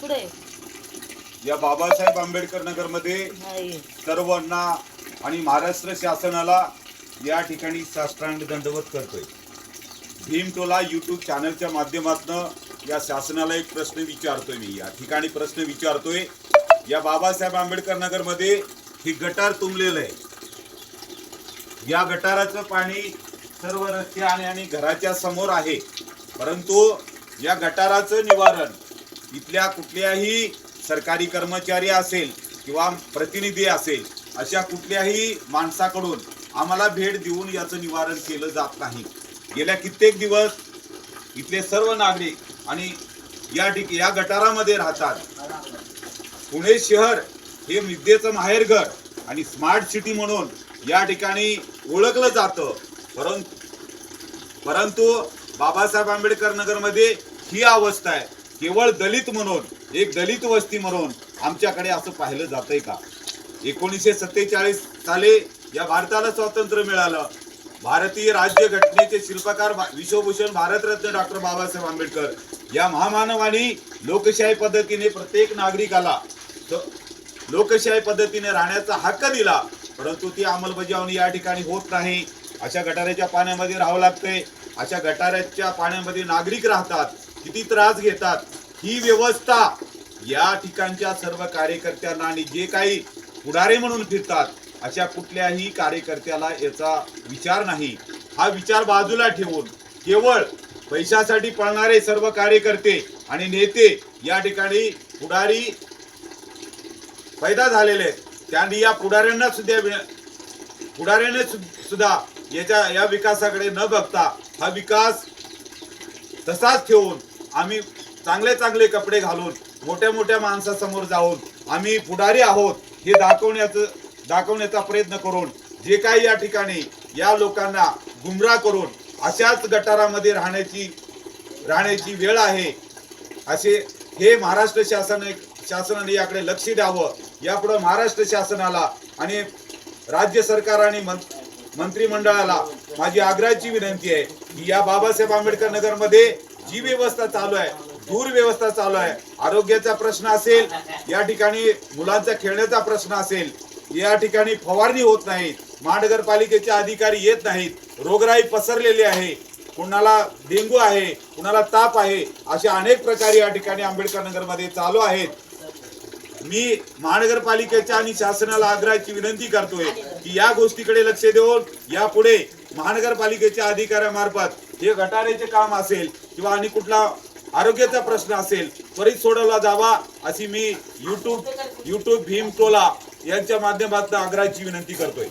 पुढे या बाबासाहेब आंबेडकर नगरमध्ये सर्वांना आणि महाराष्ट्र शासनाला या ठिकाणी साष्टांग दंडवत करतोय। भीमटोला यूट्यूब चॅनलच्या माध्यमातून या शासनाला एक प्रश्न विचारतोय। मी या ठिकाणी प्रश्न विचारतोय, या बाबासाहेब आंबेडकर नगरमध्ये ही गटार तुंबलेलं आहे। या गटाराचं पाणी सर्व रस्ते आणि घराच्या समोर आहे, परंतु या गटाराचं निवारण इथल्या कुठल्याही सरकारी कर्मचारी असेल किंवा प्रतिनिधी असेल अशा कुठल्याही माणसाकडून आम्हाला भेट देऊन याचं निवारण केलं जात नाही। गेल्या कित्येक दिवस इथले सर्व नागरिक आणि या गटारामध्ये राहतात। पुणे शहर हे विद्येचं माहेरघर आणि स्मार्ट सिटी म्हणून या ठिकाणी ओळखलं जातं, परंतु बाबासाहेब आंबेडकर नगरमध्ये ही अवस्था आहे। केवळ दलित म्हणून, एक दलित वस्ती म्हणून आमच्याकडे असं पाहिलं जातंय का? 1947 साली या भारताला स्वातंत्र्य मिळालं। भारतीय राज्य घटनेचे शिल्पकार विश्वभूषण भारतरत्न डॉक्टर बाबासाहेब आंबेडकर या महामानवानी लोकशाही पद्धतीने प्रत्येक नागरिकाला लोकशाही पद्धतीने राहण्याचा हक्क दिला, परंतु ती अंमलबजावणी या ठिकाणी होत नाही। अशा गटाराच्या पाण्यामध्ये राहावं लागतंय। अशा गटाराच्या पाण्यामध्ये नागरिक राहतात, किती त्रास घेतात। ही व्यवस्था या ठिकाणच्या सर्व कार्यकर्त्यांना आणि जे काही पुढारी म्हणून फिरतात अशा कुठल्याही कार्यकर्त्याला याचा विचार नाही। हा विचार बाजूला ठेवून केवळ पैशासाठी पळणारे सर्व कार्यकर्ते आणि नेते या ठिकाणी पुढारी पैदा झालेले आहेत। त्यांनी या पुढाऱ्यांना सुद्धा या विकासाकडे न बघता हा विकास तसाच ठेवून आम्ही चांगले कपडे घालून मोठ्या माणसासमोर जाऊन आम्ही पुढारी आहोत हे दाखवण्याचा प्रयत्न करून जे काही या ठिकाणी या लोकांना गुमराह करून अशाच गटारामध्ये राहण्याची वेळ आहे, असे हे महाराष्ट्र शासनाने याकडे लक्ष द्यावं। यापुढे महाराष्ट्र शासनाला आणि राज्य सरकार आणि मंत्रिमंडळाला माझी आग्रहाची विनंती आहे की या बाबासाहेब आंबेडकर नगरमध्ये जी व्यवस्था चालू आहे, दुर्व्यवस्था चालू आहे, आरोग्याचा प्रश्न असेल, या ठिकाणी मुलांचा खेळण्याचा प्रश्न असेल, या ठिकाणी फवारणी होत नाही, महानगरपालिकेचे अधिकारी येत नाहीत, रोगराई पसरलेली आहे, कुणाला डेंगू आहे, कुणाला ताप आहे, अशा अनेक प्रकार या ठिकाणी आंबेडकर नगरमध्ये चालू आहेत। मी महानगरपालिकेच्या आणि शासनाला आग्रहाची विनंती करतोय की या गोष्टीकडे लक्ष देऊन यापुढे महानगरपालिकेच्या अधिकाऱ्यामार्फत हे गटाराचे काम असेल किंवा आणि कुठला आरोग्याचा प्रश्न असेल त्वरित सोडवला जावा, अशी मी यूट्यूब भीमटोला यांच्या माध्यमातून आग्रहाची विनंती करतोय।